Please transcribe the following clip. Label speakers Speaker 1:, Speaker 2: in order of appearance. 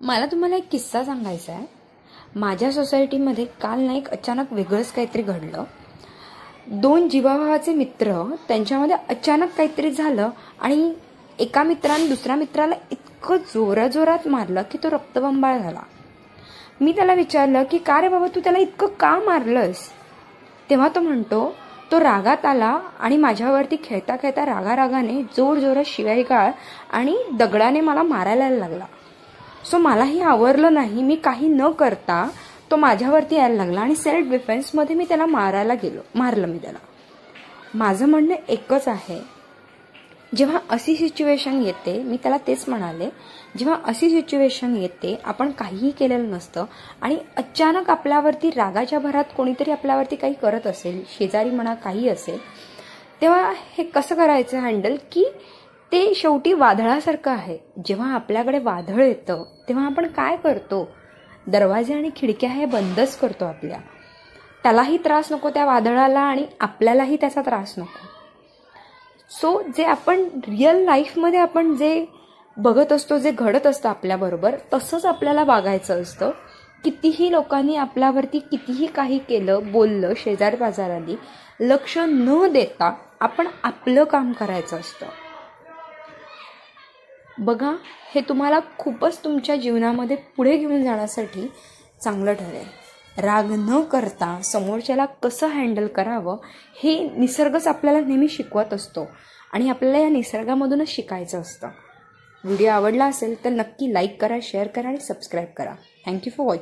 Speaker 1: मला तुम्हाला एक किस्सा सांगायचा आहे। माझ्या सोसायटीमध्ये काल ना एक अचानक वेगळंच काहीतरी घडलं। दोन जीवाभावाचे मित्र त्यांच्यामध्ये अचानक काहीतरी झालं आणि एका मित्राने दुसऱ्या मित्राला इतकं जोराजोरात मारलं की तो रक्तबंबाळ झाला। मी त्याला विचारलं की का रे बाबा तू त्याला इतकं का मारलंस? तेव्हा तो म्हणतो तो रागात आला आणि माझ्यावरती खेळता खेळता रागारागाने जोरजोरात शिवायगाळ आणि दगडाने मला मारायला लागला। सो मलाही आवरलं नाही, मी काही न करता तो माझ्यावरती यायला लागला आणि सेल्फ डिफेन्समध्ये मी त्याला मारलं मी त्याला। माझं म्हणणं एकच आहे, जेव्हा अशी सिच्युएशन येते, मी त्याला तेच म्हणाले, जेव्हा अशी सिच्युएशन येते आपण काहीही केलेलं नसतं आणि अचानक आपल्यावरती रागाच्या भरात कोणीतरी आपल्यावरती काही करत असेल, शेजारी म्हणा काही असेल, तेव्हा हे कसं करायचं हँडल की ते शेवटी वादळासारखं आहे। जेव्हा आपल्याकडे वादळ येतं तेव्हा आपण काय करतो, दरवाजे आणि खिडक्या हे बंदच करतो आपल्या। त्यालाही त्रास नको त्या वादळाला आणि आपल्यालाही त्याचा त्रास नको। सो जे आपण रिअल लाईफमध्ये आपण जे बघत असतो, जे घडत असतं आपल्याबरोबर, तसंच आपल्याला वागायचं असतं। कितीही लोकांनी आपल्यावरती कितीही काही केलं, बोललं, शेजार पाजारांनी, लक्ष न देता आपण आपलं काम करायचं असतं। बघा, हे तुम्हाला खूपच तुमच्या जीवनामध्ये पुढे घेऊन जाण्यासाठी चांगलं ठरेल। राग न करता समोरच्याला कसं हँडल करावं हे निसर्गच आपल्याला नेहमी शिकवत असतो आणि आपल्याला या निसर्गामधूनच शिकायचं असतं। व्हिडिओ आवडला असेल तर नक्की लाईक करा, शेअर करा आणि सबस्क्राईब करा। Thank you for watching.